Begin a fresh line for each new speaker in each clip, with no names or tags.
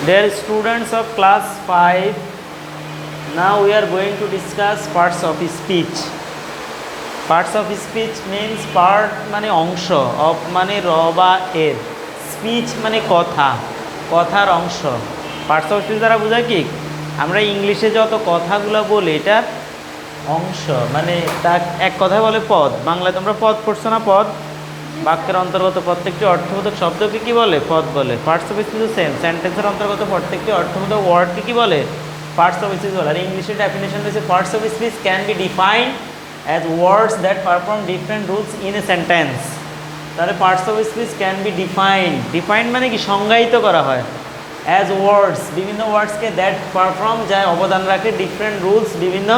Dear students of class 5, now we are going to discuss parts of speech. Parts of speech means part মানে অংশ, of মানে র বা এর, speech মানে কথা, কথার অংশ। পার্টস অফ স্পিচ দ্বারা বোঝায় কি আমরা ইংলিশে যত কথাগুলো বলি এটার অংশ, মানে তা এক কথায় বলে পদ। বাংলায় তোমরা পদ পড়ছো না? পদ বাক্যের অন্তর্গত প্রত্যেকটি অর্থবোধক শব্দকে কি বলে? পদ বলে। পার্টস অফ স্পিচ সেম, সেন্টেন্সের অন্তর্গত প্রত্যেকটি অর্থবোধক ওয়ার্ডকে কি বলে? পার্টস অফ স্পিচ বলে। আর ইংলিশের ডেফিনেশন রয়েছে parts of speech can be defined as words that perform different rules in a sentence. তাহলে parts of speech can be defined মানে কি সংজ্ঞায়িত করা হয়, অ্যাজ ওয়ার্ডস বিভিন্ন ওয়ার্ডসকে দ্যাট পারফর্ম যায় অবদান রাখে ডিফারেন্ট রুলস বিভিন্ন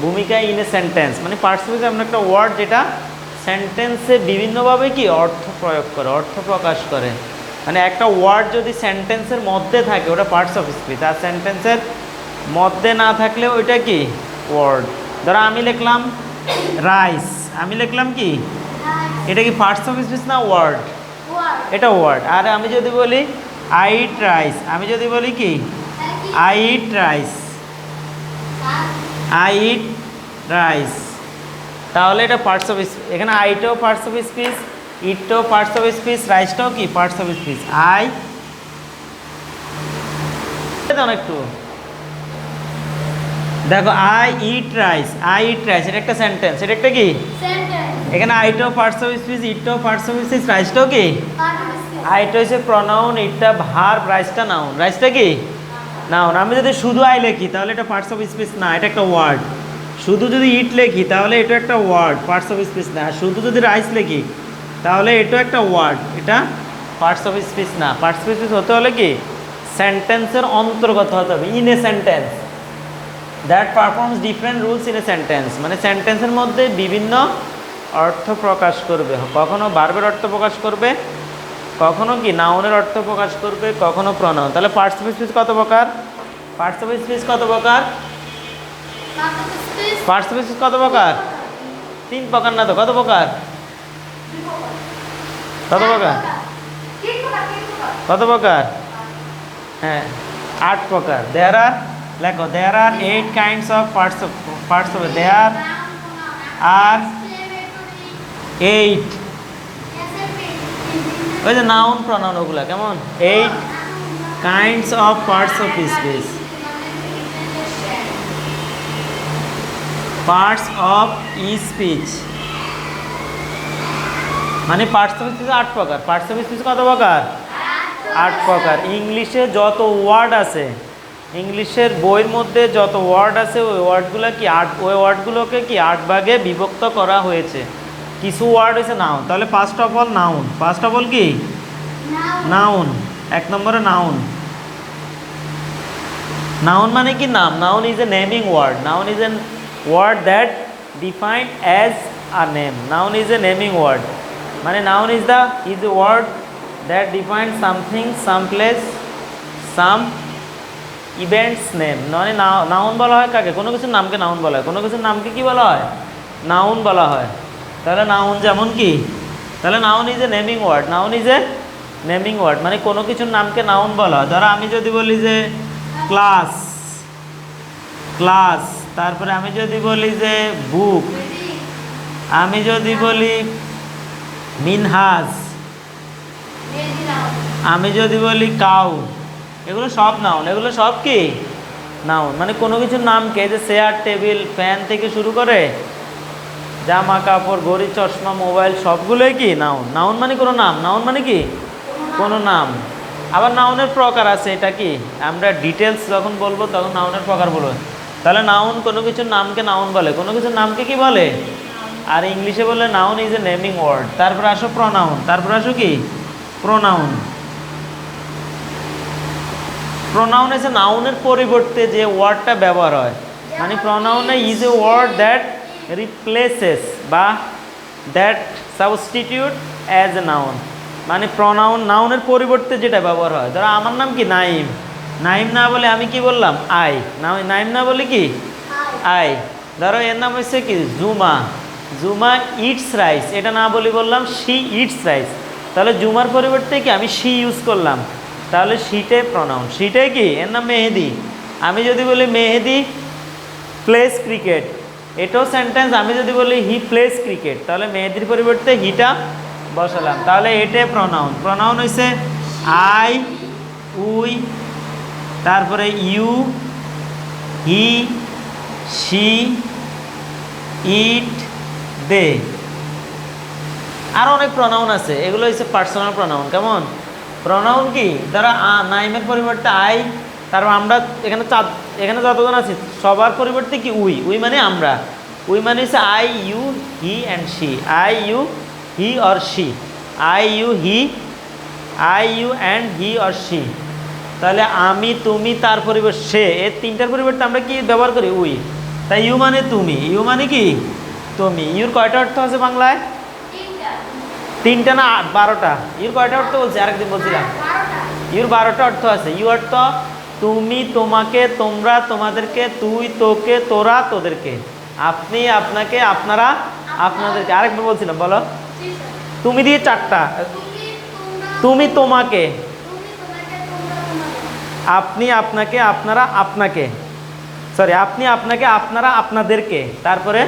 ভূমিকায় ইন এ সেন্টেন্স। মানে পার্টস অফ স্পিচ এমন একটা ওয়ার্ড যেটা সেন্টেন্সে বিভিন্নভাবে কি অর্থ প্রয়োগ করে, অর্থ প্রকাশ করে। মানে একটা ওয়ার্ড যদি সেন্টেন্সের মধ্যে থাকে ওটা পার্টস অফ স্পিচ, আর সেন্টেন্সের মধ্যে না থাকলে ওইটা কি ওয়ার্ড। ধরো আমি লিখলাম রাইস, আমি লিখলাম কি, এটা কি পার্টস অফ স্পিচ না ওয়ার্ড? এটা ওয়ার্ড। আর আমি যদি বলি আই ইট রাইস, আমি যদি বলি কি I eat rice, I eat rice, তাহলে এটা পার্টস অফ স্পিচ। এখানে আইটাও পার্টস অফ স্পিচ, ইটটাও পার্টস অফ স্পিচ, রাইসটাও কি পার্টস অফ স্পিচ। আই একটু দেখো I eat rice, I eat rice, এটা একটা সেন্টেন্স, এটা একটা কি এখানে আইটাও পার্টস অফ স্পিচ, ইটটাও পার্টস অফ স্পিচ, রাইসটাও কি। আইটা হচ্ছে প্রনাউন, ইটটা ভার্ব, রাইসটা নাউন। রাইসটা কি নাউন। আমি যদি শুধু আই লিখি তাহলে এটা পার্টস অফ স্পিচ না, এটা একটা ওয়ার্ড। শুধু যদি ইট লিখি তাহলে এটা একটা ওয়ার্ড, পার্টস অফ স্পিচ না। আর শুধু যদি রাইস লিখি তাহলে এটা একটা ওয়ার্ড, এটা পার্টস অফ স্পিচ না। পার্টস অফ স্পিচ হতে হলে কি সেন্টেন্সের অন্তর্গত হতে হবে, in a sentence that performs different rules in a sentence. মানে সেন্টেন্সের মধ্যে বিভিন্ন অর্থ প্রকাশ করবে, কখনো ভার্বের অর্থ প্রকাশ করবে, কখনো কি নাউনের অর্থ প্রকাশ করবে, কখনো প্রনাউন। তাহলে পার্টস অফ স্পিচ কত প্রকার? পার্টস অফ স্পিচ কত প্রকার? পার্টস অফ স্পিচ কত প্রকার? 3 প্রকার না তো, কত প্রকার? কত প্রকার? কত প্রকার? হ্যাঁ 8 প্রকার। দেয়ার আর লেখো there are 8 kinds of parts of there are 8, ওই যে নাউন প্রনাউন ওগুলা কেমন, 8 kinds of parts of speech. Parts of speech মানে পার্টস অফ স্পিচ 8 প্রকার। পার্টস অফ স্পিচ কত প্রকার? 8 প্রকার। ইংলিশে যত ওয়ার্ড আছে, ইংলিশের বইয়ের মধ্যে যত ওয়ার্ড আছে ওই ওয়ার্ডগুলো কি ওই ওয়ার্ডগুলোকে কি 8 ভাগে বিভক্ত করা হয়েছে। কিছু ওয়ার্ড হয়েছে নাউন। তাহলে first of all noun. First of all কি নাউন। 1 নম্বরে নাউন। নাউন মানে কি নাম। Noun is a naming word. Noun is an word that defined as a name. Noun is a naming word মানে noun is a word that defined something, some place, some events name. মানে noun বলা হয় কাকে? কোনো কিছুর নামকে noun বলা হয়। কোনো কিছুর নামকে কি বলা হয়? নাউন বলা হয়। তাহলে নাউন যেমন কি, তাহলে noun is a naming word. Noun is a naming word মানে কোনো কিছুর নামকে নাউন বলা হয়। ধরো আমি যদি বলি যে ক্লাস, ক্লাস, তারপরে আমি যদি বলি যে বুক, আমি যদি বলি মিনহাজ, আমি যদি বলি কাউ, এগুলো সব নাউন। এগুলো সব কি নাউন। মানে কোনো কিছুর নামকে, যে চেয়ার, টেবিল, ফ্যান থেকে শুরু করে জামা কাপড়, ঘড়ি, চশমা, মোবাইল, সবগুলোই কি নাউন। নাউন মানে কোনো নাম। নাউন মানে কি কোনো নাম। আবার নাউনের প্রকার আছে, এটা কি আমরা ডিটেলস যখন বলবো তখন নাউনের প্রকার বলবো। তাহলে নাউন কোনো কিছুর নামকে নাউন বলে, কোনো কিছুর নামকে কি বলে। আর ইংলিশে বলে noun is a naming word. তারপরে আসো প্রনাউন। তারপরে আসো কি প্রনাউন। প্রনাউন এসে নাউনের পরিবর্তে যে ওয়ার্ডটা ব্যবহার হয়, মানে প্রনাউনে is a word that replaces বা that substitute as a noun. মানে প্রনাউন নাউনের পরিবর্তে যেটা ব্যবহার হয়। ধরো আমার নাম কি নাইম, নাইম না বলে আমি কি বললাম আই। নাইম না বলে কি আই। ধরো এর নাম হচ্ছে কি জুমা, জুমা ইটস রাইস, এটা না বলি বললাম শি ইটস রাইস। তাহলে জুমার পরিবর্তে কি আমি শি ইউজ করলাম। তাহলে শিটে প্রনাউন। শিটে কি, এর নাম মেহেদি। আমি যদি বলি মেহেদি প্লেস ক্রিকেট, এটাও সেন্টেন্স। আমি যদি বলি হি প্লেস ক্রিকেট, তাহলে মেহেদির পরিবর্তে হিটা বসালাম, তাহলে এটে প্রনাউন। প্রনাউন হয়েছে আই, উই, তারপরে ইউ, হি, শি, ইট, দে। আরও অনেক প্রনাউন আছে, এগুলো হচ্ছে পার্সোনাল প্রনাউন। কেমন প্রনাউন কি, ধরো নাইমের পরিবর্তে আই, তারপর আমরা এখানে যতজন আছি সবার পরিবর্তে কি উই। উই মানে আমরা, উই মানে হচ্ছে I, you, he and she. I, you, he or she. I, you, he, I, you and he or she. তাহলে আমি, তুমি, তার পরিবর্তে সে, এর তিনটার পরিবর্তে আমরা কি ব্যবহার করি, উই। তাই ইউ মানে তুমি, ইউ মানে কি তুমি। ইউর কয়টা অর্থ আছে বাংলায়? তিনটা না 12টা। ইউর কয়টা অর্থ বলছে আরেকদিন বলছিলাম? ইউর 12টা অর্থ আছে। ইউ অর্থ তুমি, তোমাকে, তোমরা, তোমাদেরকে, তুই, তোকে, তোরা, তোদেরকে, আপনি, আপনাকে, আপনারা, আপনাদেরকে। আরেকবার বলছিলাম, বলো। তুমি দিয়ে 4টা। তুমি, তোমাকে, আপনি, আপনাকে, আপনারা, আপনাকে, সরি, আপনি, আপনাকে, আপনারা, আপনাদেরকে, তারপরে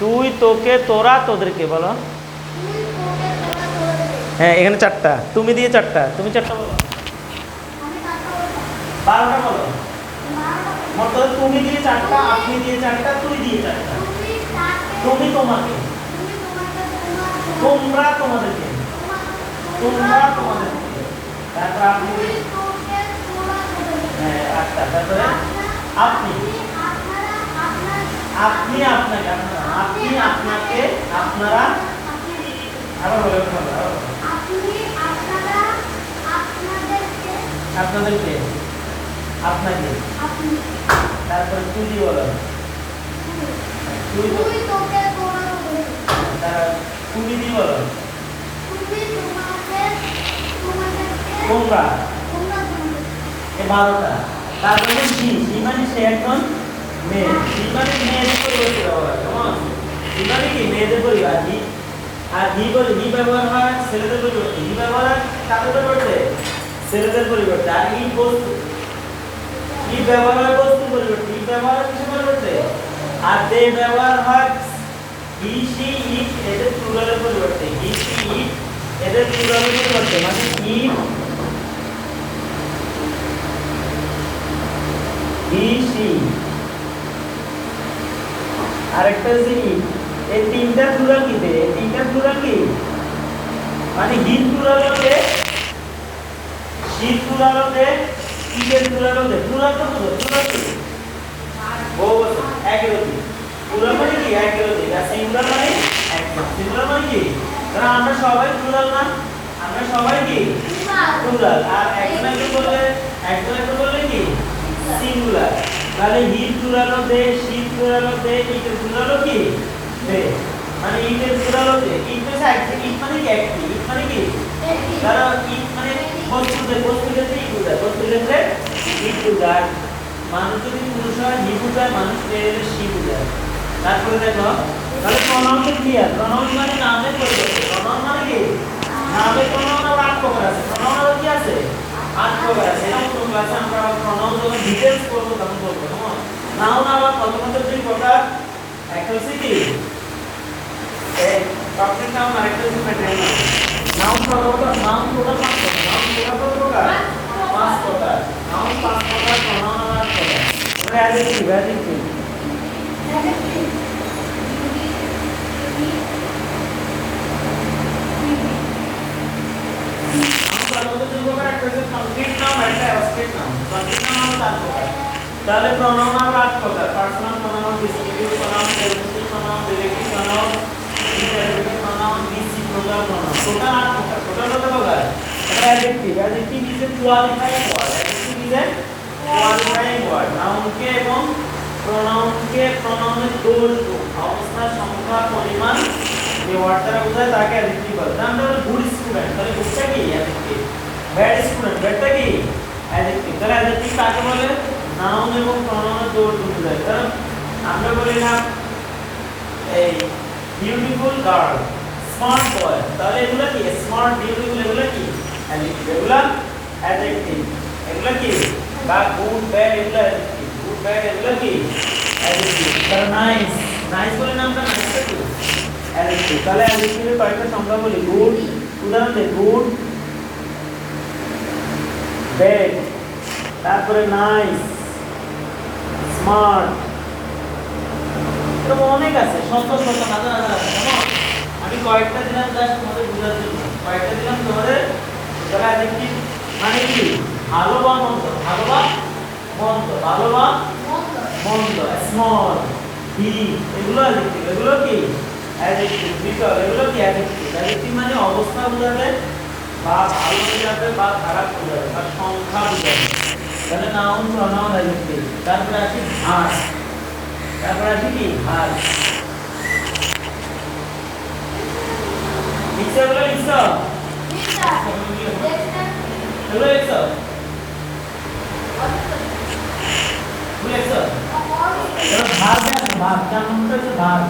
তুই, তোকে, তোরা, তোদেরকে। বলো। হ্যাঁ, এখানে 4টা। তুমি দিয়ে 4টা। তুমি 4টা বলো। 12টা বলো। মতলব তুমি দিয়ে 4টা, আপনি দিয়ে 4টা, তুই দিয়ে 4টা। তুমি তোমাকে, তোমরা তোমাদেরকে, তোমরা তোমাদেরকে, তারপর আপনি, হ্যাঁ 8টা। তারপরে আপনি, আপনি আপনাকে, আপনি আপনাকে, আপনারা, আবার বলে আপনাদেরকে, আপনাকে, তারপরে তুই বলো। তুই তোকে, তুমি দি বলো। তোমরা, এ 12টা। তারপরে সি, সি মানে সে একজন মেয়ে। সি মানে মেয়েদের পরিবর্তে ব্যবহার। কেমন, সি মানে কি মেয়েদের পরিবার। হি আর হি বলে, হি ব্যবহার হয় ছেলেদের পরিবর্তে। হি ব্যবহার হয় কাদের পরিবর্তে? ছেলেদের পরিবর্তে। আর ই বস্তু, ই ব্যবহার হয় বস্তুর পরিবর্তে। ই ব্যবহার হয় কিসের পরিবর্তে? আর দে ব্যবহার হয় হি, সি, ইট এদের প্লুরালের পরিবর্তে। হি, সি, ইট এদের প্লুরালের পরিবর্তে। মানে ইট, হি, সি, আরেকটা হচ্ছে ইট। এই তিনটা প্লুরাল কি দে? এই তিনটা প্লুরাল কি, মানে হি প্লুরাল হতে, সি প্লুরাল হতে, ইটের প্লুরাল হতে। প্লুরাল তো বুঝো, প্লুরাল কি বহুবচন, একরতি। প্লুরাল মানে কি একরতি, আর সিঙ্গুলার মানে একজন। সিঙ্গুলার মানে কি, কারণ আমরা সবাই প্লুরাল না, আমরা সবাই কি প্লুরাল। আর একজন বললে কি সিঙ্গুলার। তাহলে হি প্লুরাল হতে, সি প্লুরাল হতে, ইটের প্লুরাল কি দে। মানে ইটের প্লুরাল হতে, ইট মানে একজন, ইট মানে কি একটি, ইট মানে কি, কারণ ইট মানে বস্তুদের, বস্তুদের ইট বুঝায়, বস্তুদের ইট বুঝায়। মানুষ যদি পুরুষ হয় হি বুঝায়, মানুষ মেয়ে সি বুঝায়। তারপরে দেখো, তাহলে প্রনাউন ক্লিয়ার। প্রনাউন মানে নামের পরিবর্তে। প্রনাউন মানে কি নামের প্রনাউন। আবার 8 প্রকার আছে। প্রনাউন আবার কি আছে? 8 প্রকার আছে। এরকম কোন ক্লাসে আমরা প্রনাউন যখন ডিটেইলস করব তখন বলবো। কেমন, নাউন আবার প্রথমত 2 প্রকার। একটা হচ্ছে কি এই টপিক নাউন, আরেকটা হচ্ছে ম্যাটেরিয়াল নাউন। নাউন প্রথমত, নাউন টোটাল 5 প্রকার। নাউন টোটাল কত প্রকার? 5 প্রকার। নাউন 5 প্রকার, প্রনাউন আবার 8 প্রকার। এবারে অ্যাডজেক্টিভ, অ্যাডজেক্টিভ তাহলে প্রনাউন আমরা 8 প্রকার। Personal pronoun, descriptive pronoun, derivative pronoun, directive pronoun, interrogative pronoun, disciplinal pronoun. Total 8 প্রকার। টোটাল কত প্রকার? Adjective, adjective is a qualifying word. Adjective is a qualifying word. নাউনকে এবং প্রনাউনকে, প্রনাউনের দোষ, গুণ, অবস্থা, সংখ্যা, পরিমাণ যে ওয়ার্ড দ্বারা বোঝায় তাকে অ্যাডজেক্টিভ বলে। আমরা বলি গুড স্টুডেন্ট, তাহলে গুডটা কি অ্যাডজেক্টিভ। ব্যাড স্টুডেন্ট, ব্যাডটা কি অ্যাডজেক্টিভ। তাহলে অ্যাডজেক্টিভ কাকে বলে? নাউন এবং প্রনাউনের দোষ বোঝায়। কারণ আমরা বলি না এই বিউটিফুল গার্ল, স্মার্ট বয়, তাহলে এগুলো কি স্মার্ট, বিউটিফুল, এগুলো কি অ্যাডজেক্টিভ। এগুলো অ্যাডজেক্টিভ। এগুলো কি? বা গুড ব্যাড এগুলো অ্যাডজেক্টিভ, গুড ব্যাড এগুলো কি? অ্যাডজেক্টিভ। তাহলে নাইস, নাইস বলে নামটা নাইসটা কি? অ্যাডজেক্টিভ। তাহলে অ্যাডজেক্টিভের কয়েকটা সংজ্ঞা বলি। গুড, উদাহরণ দে, গুড, ব্যাড, তারপরে নাইস, স্মার্ট, এরকম অনেক আছে, শত শত হাজার হাজার আছে। কেমন? আমি কয়েকটা দিলাম জাস্ট তোমাদের বোঝার জন্য, কয়েকটা দিলাম তোমাদের। তাহলে অ্যাডজেক্টিভ মানে কি? ভালো বা মন্দ, ভালো বা মন্দ, ভালো বা মন্দ, স্মল, বিগ, এগুলো অ্যাডজেক্টিভ। এগুলো কি? অ্যাডজেক্টিভ। বিকল, এগুলো কি? অ্যাডজেক্টিভ। অ্যাডজেক্টিভ মানে অবস্থা বোঝাবে, বা ভালো বোঝাবে, বা খারাপ বোঝাবে, বা সংখ্যা বোঝাবে। তাহলে নাউন, প্রনাউন, অ্যাডজেক্টিভ। তারপরে আছে ভার্ব, তারপরে আছে কি? ভার্ব। লিখছো এগুলো? লিখছো? এগুলো লিখছো? লিখছো? এবার ভার্ব আছে, ভার্ব। 4 নম্বরটা হচ্ছে ভার্ব।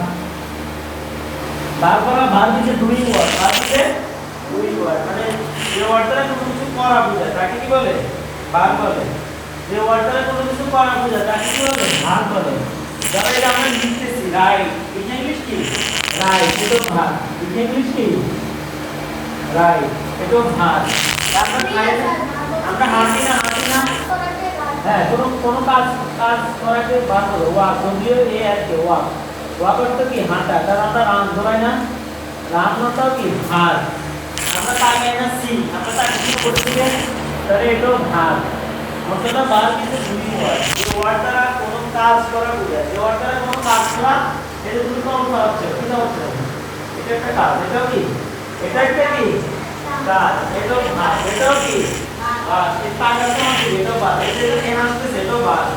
ভার্ব করা, ভার্ব হচ্ছে ডুইং ওয়ার্ড। ভার্ব হচ্ছে ডুইং ওয়ার্ড, মানে যে ওয়ার্ডটা কোনো কিছু করা বোঝায় তাকে কি বলে? ভার্ব বলে। যে ওয়ার্ডটা কোনো কিছু করা বোঝায় তাকে কি বলে? ভার্ব বলে। ধরো এটা আমরা লিখতেছি রাইট, এটা ইংলিশ কি? রাইট, এটা ভার্ব। এটা ইংলিশ কি? রাইট, এটা ভার্ব। তারপর আমরা হাঁটি না, হাঁটি না, হ্যাঁ, কোনো কাজ কাজ করাকে ভার্ব বলে। ওয়াক, যদিও এ আর কি ওয়াক, ওয়াক অর্থ কি? হাঁটা। তার আমরা রান ধরাই না, রান অর্থ কি? ভার্ব। আমরা তাকাই না, সি, আমরা তাকে কি করতে গেলে তাহলে এটাও ভার্ব। অর্থাৎ verb is a doing word. যে ওয়ার্ড দ্বারা কোনো কাজ করা বোঝায়, যে ওয়ার্ড দ্বারা কোনো কাজ করা, এটা দুটো অর্থ হচ্ছে, এটা হচ্ছে, এটা একটা কাজ, এটাও কি? এটা একটা কি? কাজ, এটাও ভার্ব, এটাও কি? ভার্ব। এই তাকাতে মানে এটাও ভার্ব, এটা যে আসছে সেটাও ভার্ব।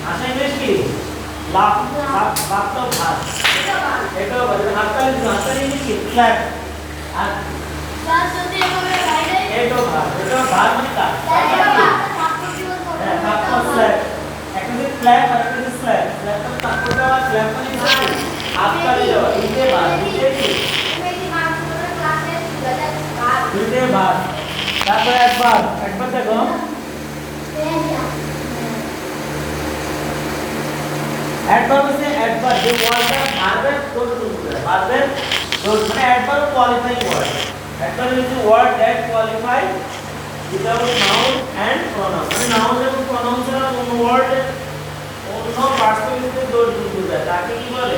আশা ইংলিশ কি? লাফ, লাফ, লাফটাও ভার্ব, এটাও ভার্ব। হাততালি, হাততালি ইংলিশ কি? ক্ল্যাপ। আর এটাও ভার্ব, এটাও ভার্ব মানে কাজ। হ্যাঁ, তারপর স্ল্যাপ। একটা যে ক্ল্যাপ আর একটা যে স্ল্যাপ। স্ল্যাপ মানে তারপর দেওয়া, ক্ল্যাপ মানে হাততালি দেওয়া। দুইটাই ভার্ব, দুইটাই কি? দুইটাই ভার্ব। তারপরে একবার, একবার দেখো, অ্যাডভার্ব হচ্ছে অ্যাডভার্ব, যে ওয়ার্ডটা ভার্বের ধরে তুলবে, ভার্বের ধরে, মানে adverb qualifying word. Adverb is a word that qualify without noun and pronoun. মানে নাউন এবং প্রনাউন ছাড়া কোনো ওয়ার্ড অন্য পার্সপেক্টিভে ধরে তুলবে, তাকে কি বলে?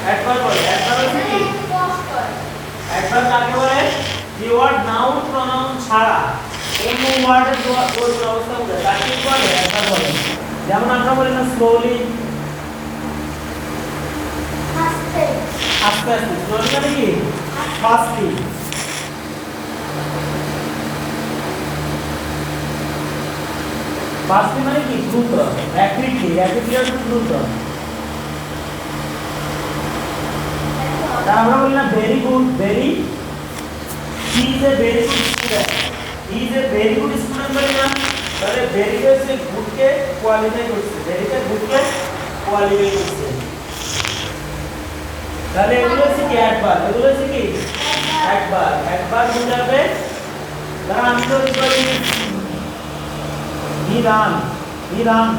অ্যাডভার্ব বলে। অ্যাডভার্ব হচ্ছে কি? অ্যাডভার্ব কাকে বলে? যে ওয়ার্ড নাউন প্রনাউন ছাড়া অন্য ওয়ার্ডের ধরে অবস্থা বোঝায়, তাকে কি বলে? অ্যাডভার্ব বলে। যেমন আমরা বলি না স্লোলি, আস্তে আস্তে। স্লোলি মানে কি? ফাস্টলি। ফাস্টলি মানে কি? দ্রুত, র্যাপিডলি, র্যাপিডলি অর্থ দ্রুত। আমরা বলি না very good, very, he is a very good student, he is a very good student বলি না। তাহলে ভেরি হচ্ছে গুডকে কোয়ালিফাই করছে, ভেরিকে গুডকে কোয়ালিফাই করছে। তাহলে এগুলো হচ্ছে কি? অ্যাডভার্ব। এগুলো হচ্ছে কি? অ্যাডভার্ব। অ্যাডভার্ব বোঝাবে, ধর আমি তো বলি he ran, he ran,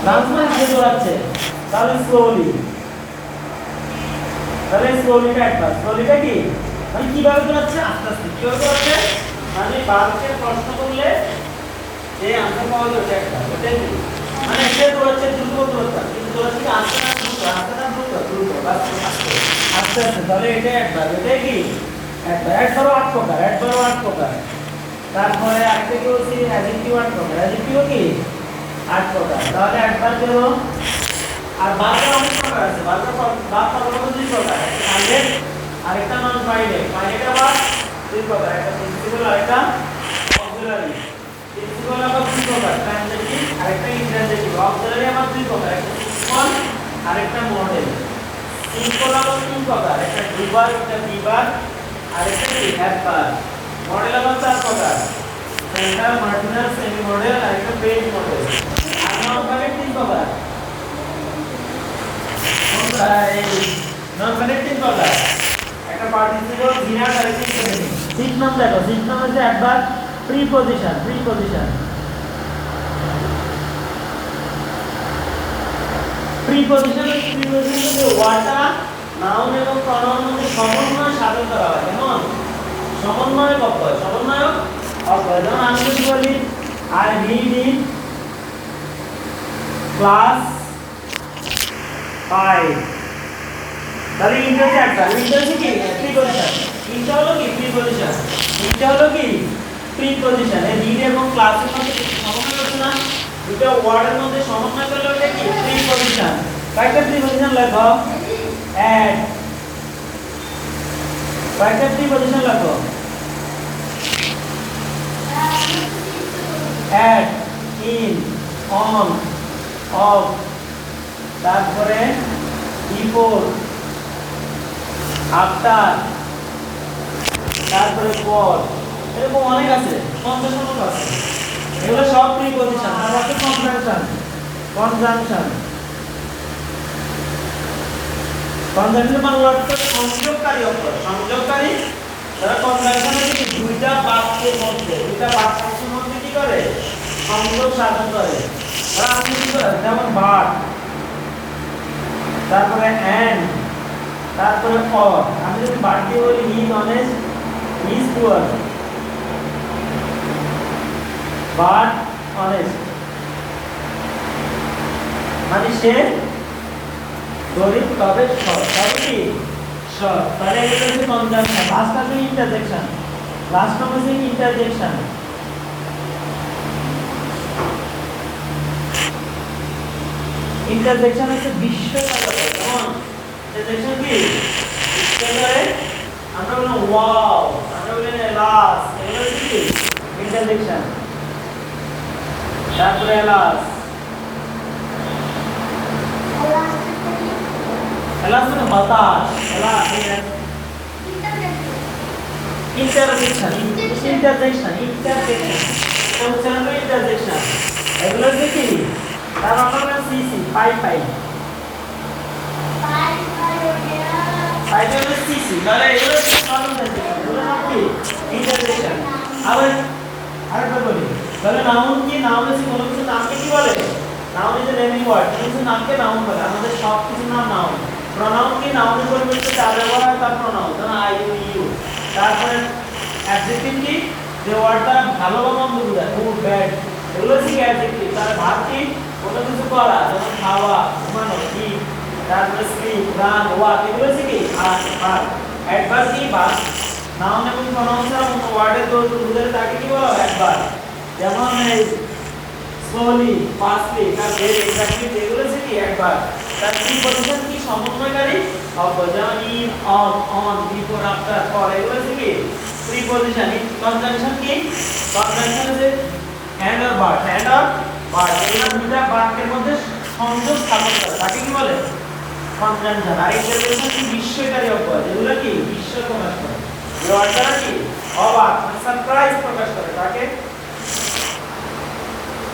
run মানে সে দৌড়াচ্ছে। তাহলে স্লোলি, তাহলে স্লোলিটা অ্যাডভার্ব। স্লোলিটা কি? মানে কিভাবে দৌড়াচ্ছে? আস্তে আস্তে। কিভাবে দৌড়াচ্ছে? মানে বারকে প্রশ্ন করলে যে আনসার পাওয়া যাবে একটা, ওটাই কি? মানে সে দৌড়াচ্ছে, দ্রুত দৌড়াচ্ছে, কিন্তু দৌড়াচ্ছে কি আস্তে না দ্রুত? আস্তে না দ্রুত? দ্রুত, বাস আস্তে আস্তে আস্তে। তাহলে এটা অ্যাডভার্ব, এটাই কি? অ্যাডভার্ব। অ্যাডভার্ব 8 প্রকার, অ্যাডভার্ব 8 প্রকার। তারপরে আরেকটা কি হচ্ছে? অ্যাডজেক্টিভ 8 প্রকার। অ্যাডজেক্টিভও কি? 8 প্রকার। তাহলে অ্যাডভার্ব হলো, আর ভার্বের অনেক প্রকার আছে। ভার্বের ভার্ব প্রকার 2 প্রকার, একটা ফাইনাইট আর একটা নন ফাইনাইট। ফাইনাইট আবার 2 প্রকার, একটা প্রিন্সিপাল আর একটা অক্সিলারি। প্রিন্সিপাল আবার 2 প্রকার, ট্রানজিটিভ আর একটা ইনট্রানজিটিভ। অক্সিলারি আবার 2 প্রকার, একটা সিম্পল আর একটা মডেল। সিম্পল আবার 3 প্রকার, একটা ডুবার, একটা বিবার আর একটা কি? হ্যাপার। মডেল আবার 4 প্রকার, সেন্টার, মার্জিনাল, সেমি মডেল আর একটা পেজ মডেল। আর নন ফাইনাইট 3 প্রকার, নন কানেক্টিং কয়টা একটা পার্টিসিপল বিনা কানেক্টিং করে দিই 6 নাম দেখো 6 নাম হচ্ছে অ্যাডভার্ব প্রিপজিশন প্রিপজিশন যে ওয়ার্ডটা নাউন এবং প্রনাউন মধ্যে সমন্বয় সাধন করা হয় যেমন সমন্বয় অব্যয় সমন্বয়ক অব্যয় যেমন আমি যদি বলি আই রিড ইন ক্লাস 5 তাহলে ইনটা হচ্ছে একটা ইনটা হচ্ছে কি প্রিপজিশন ইনটা হলো কি প্রিপজিশন ইনটা হলো কি প্রিপজিশন এই রিড এবং ক্লাসের মধ্যে সমন্বয় করছে না দুটো ওয়ার্ডের মধ্যে সমন্বয় করলে ওটা কি প্রিপজিশন কয়টা প্রিপজিশন লেখো অ্যাড কয়টা প্রিপজিশন লেখো অ্যাড ইন অন অফ তারপরে বিফোর আফটার তারপরে পর এরকম অনেক আছে 50 মতো আছে এগুলো সব প্রিপজিশন আর আছে কনজাংশন কনজাংশন কনজাংশন মানে হচ্ছে সংযোগকারী অক্ষর সংযোগকারী যারা কনজাংশন হচ্ছে দুইটা বাক্যের মধ্যে কি করে সংযোগ সাধন করে তারা কি করে যেমন বাট তারপরে এন্ড তারপরে অর আমি যদি বাট দিয়ে বলি he is honest he is poor but honest মানে সে গরিব তবে সৎ তবে কি সৎ তাহলে এটা হচ্ছে কনজাংশন লাস্ট আছে ইন্টারজেকশন লাস্ট নাম হচ্ছে ইন্টারজেকশন ইন্টারজেকশন হচ্ছে বিশ্বকালে কেমন ইন্টারজেকশন কি বিশ্বকালে আমরা বলি ওয়াও আমরা বলি লাস এগুলো হচ্ছে কি ইন্টারজেকশন তারপরে লাস এলাস মানে বাতাস এলাস ইন্টারজেকশন ইন্টারজেকশন ইন্টারজেকশন এগুলো হচ্ছে কি তার আমরা সিসি পাই পাই পাই হলো সিসি তাহলে এগুলো হচ্ছে কনজাংশন এগুলো নাম কি ইন্টারজেকশন আবার আরেকটা বলি তাহলে নাউন কি নাউন হচ্ছে কোনো কিছু নামকে কি বলে noun is a naming word কিছু নামকে নাউন বলে আমাদের সব কিছু নাম নাউন প্রনাউন কি নাউনের পরিবর্তে তার ব্যবহার হয় তার প্রনাউন যেমন আই ইউ তারপরে অ্যাডজেক্টিভ কি যে ওয়ার্ডটা ভালো বা মন্দ বোঝায় গুড ব্যাড এগুলো হচ্ছে অ্যাডজেক্টিভ তার ভার্ব কি কোনো কিছু করা যেমন খাওয়া ঘুমানো কি তারপরে স্লিপ রান ওয়াক এগুলো হচ্ছে কি ভার্ব অ্যাডভার্ব কি বা নাউন এবং প্রনাউন ছাড়া অন্য ওয়ার্ডের দোষ বোঝালে তাকে কি বলা হয় অ্যাডভার্ব যেমন এই slowly fastly তার ভেরি এক্স্যাক্টলি এগুলো হচ্ছে কি অ্যাডভার্ব তার প্রিপজিশন কি সমন্বয়কারী অব্যয় যেমন in on on before after for এগুলো হচ্ছে কি প্রিপজিশন কনজাংশন কি কনজাংশন হচ্ছে এন্ড অর বাট এগুলো দুইটা বাক্যের মধ্যে সংযোগ স্থাপন করে তাকে কি বলে কনজাংশন আর ইন্টারজেকশন কি বিস্ময়কারী অব্যয় যেগুলো কি বিস্ময় প্রকাশ করে এই অর্থটা কি অবাক সারপ্রাইজ প্রকাশ করে তাকে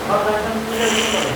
কনজাংশন কি বলে